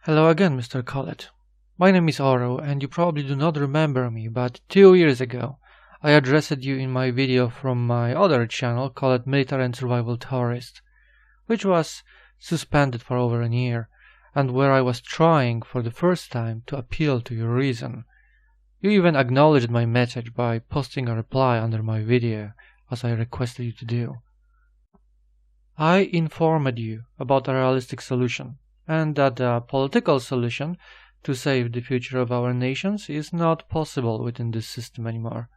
Hello again, Mr. Collett. My name is OREL, and you probably do not remember me, but 2 years ago I addressed you in my video from my other channel called Military and Survival Tourist, which was suspended for over a year, and where I was trying for the first time to appeal to your reason. You even acknowledged my message by posting a reply under my video, as I requested you to do. I informed you about a realistic solution, and that a political solution to save the future of our nations is not possible within this system anymore.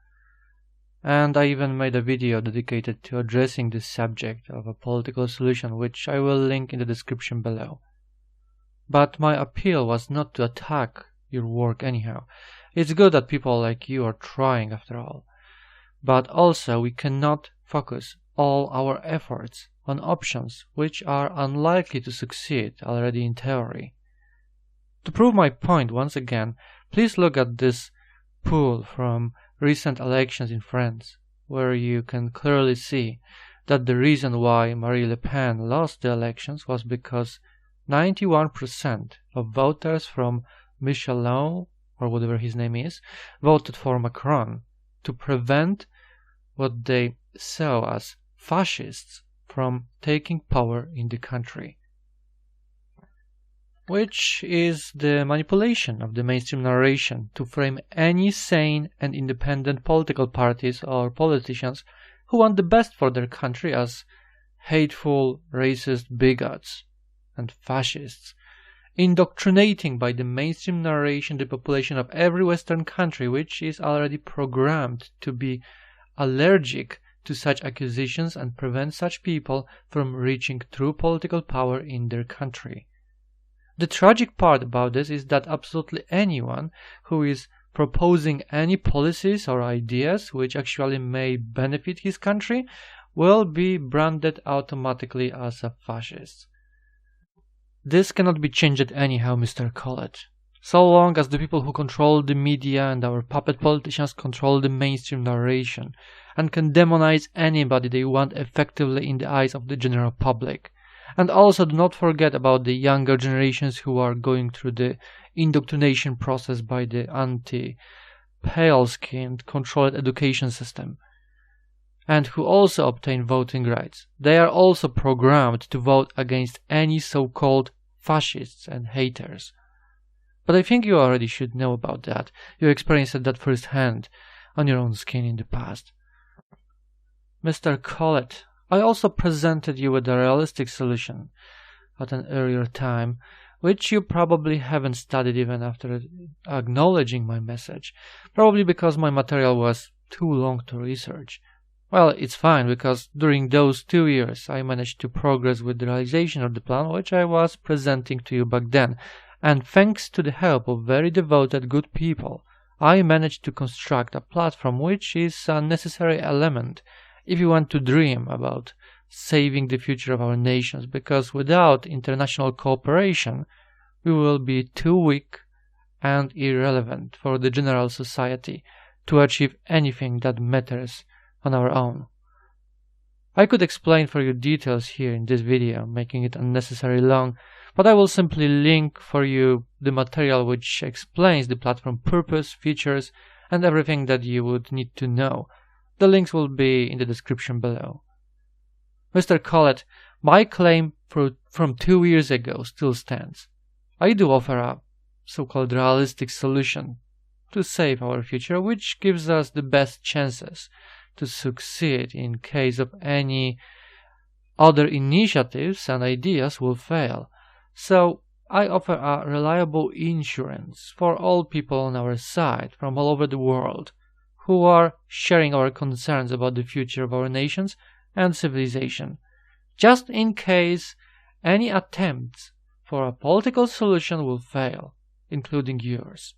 And I even made a video dedicated to addressing this subject of a political solution, which I will link in the description below. But my appeal was not to attack your work anyhow. It's good that people like you are trying after all. But also we cannot focus all our efforts on options which are unlikely to succeed already in theory. To prove my point once again, please look at this poll from recent elections in France, where you can clearly see that the reason why Marine Le Pen lost the elections was because 91% of voters from Michelin, or whatever his name is, voted for Macron to prevent what they saw as fascists from taking power in the country, which is the manipulation of the mainstream narration to frame any sane and independent political parties or politicians who want the best for their country as hateful, racist bigots and fascists, indoctrinating by the mainstream narration the population of every Western country, which is already programmed to be allergic to such accusations and prevent such people from reaching true political power in their country. The tragic part about this is that absolutely anyone who is proposing any policies or ideas which actually may benefit his country will be branded automatically as a fascist. This cannot be changed anyhow, Mr. Collett. So long as the people who control the media and our puppet politicians control the mainstream narration and can demonize anybody they want effectively in the eyes of the general public. And also do not forget about the younger generations who are going through the indoctrination process by the anti-pale-skinned controlled education system, and who also obtain voting rights. They are also programmed to vote against any so-called fascists and haters. But I think you already should know about that. You experienced that firsthand on your own skin in the past. Mr. Collett, I also presented you with a realistic solution at an earlier time, which you probably haven't studied even after acknowledging my message, probably because my material was too long to research. Well, it's fine, because during those 2 years I managed to progress with the realization of the plan which I was presenting to you back then, and thanks to the help of very devoted good people, I managed to construct a platform which is a necessary element if you want to dream about saving the future of our nations, because without international cooperation we will be too weak and irrelevant for the general society to achieve anything that matters on our own. I could explain for you details here in this video, making it unnecessarily long, but I will simply link for you the material which explains the platform purpose, features, and everything that you would need to know. The links will be in the description below. Mr. Collett, my claim from 2 years ago still stands. I do offer a so-called realistic solution to save our future, which gives us the best chances to succeed in case of any other initiatives and ideas will fail. So I offer a reliable insurance for all people on our side from all over the world who are sharing our concerns about the future of our nations and civilization, just in case any attempts for a political solution will fail, including yours.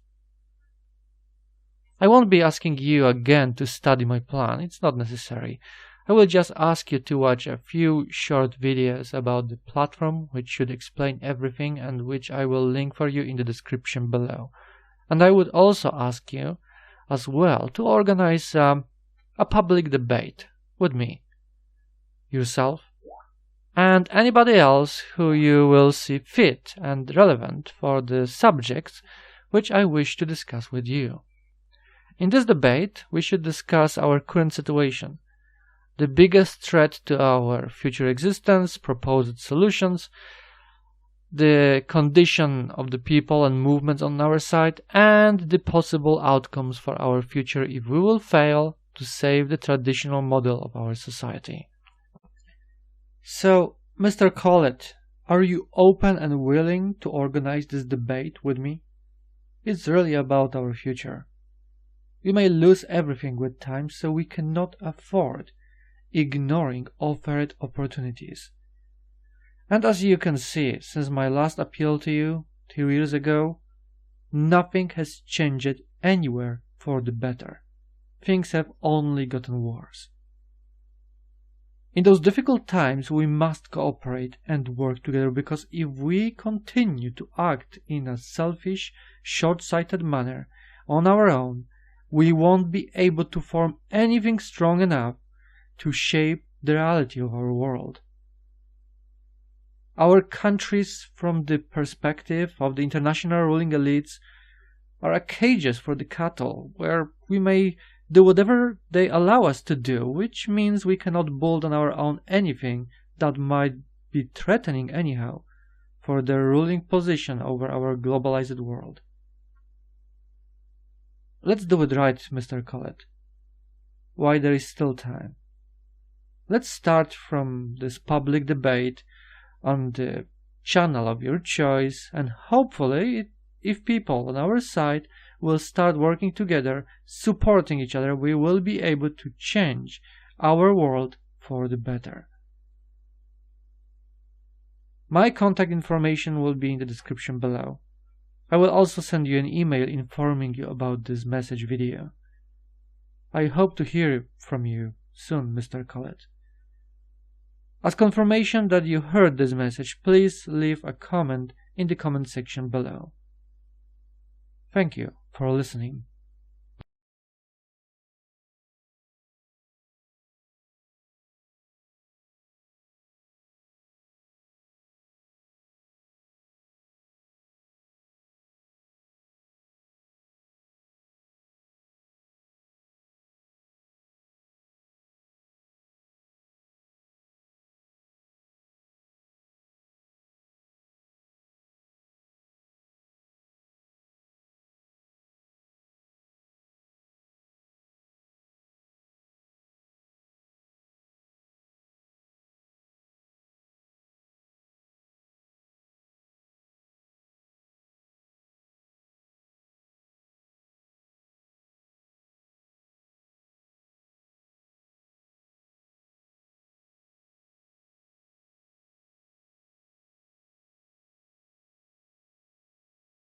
I won't be asking you again to study my plan, it's not necessary. I will just ask you to watch a few short videos about the platform which should explain everything and which I will link for you in the description below. And I would also ask you as well to organize a public debate with me, yourself, and anybody else who you will see fit and relevant for the subjects which I wish to discuss with you. In this debate, we should discuss our current situation, the biggest threat to our future existence, proposed solutions, the condition of the people and movements on our side, and the possible outcomes for our future if we will fail to save the traditional model of our society. So, Mr. Collett, are you open and willing to organize this debate with me? It's really about our future. We may lose everything with time, so we cannot afford ignoring offered opportunities. And as you can see, since my last appeal to you 2 years ago, nothing has changed anywhere for the better. Things have only gotten worse. In those difficult times, we must cooperate and work together, because if we continue to act in a selfish, short-sighted manner on our own, we won't be able to form anything strong enough to shape the reality of our world. Our countries, from the perspective of the international ruling elites, are cages for the cattle, where we may do whatever they allow us to do, which means we cannot build on our own anything that might be threatening anyhow for their ruling position over our globalized world. Let's do it right, Mr. Collett, while there is still time. Let's start from this public debate on the channel of your choice, and hopefully, if people on our side will start working together, supporting each other, we will be able to change our world for the better. My contact information will be in the description below. I will also send you an email informing you about this message video. I hope to hear from you soon, Mr. Collett. As confirmation that you heard this message, please leave a comment in the comment section below. Thank you for listening.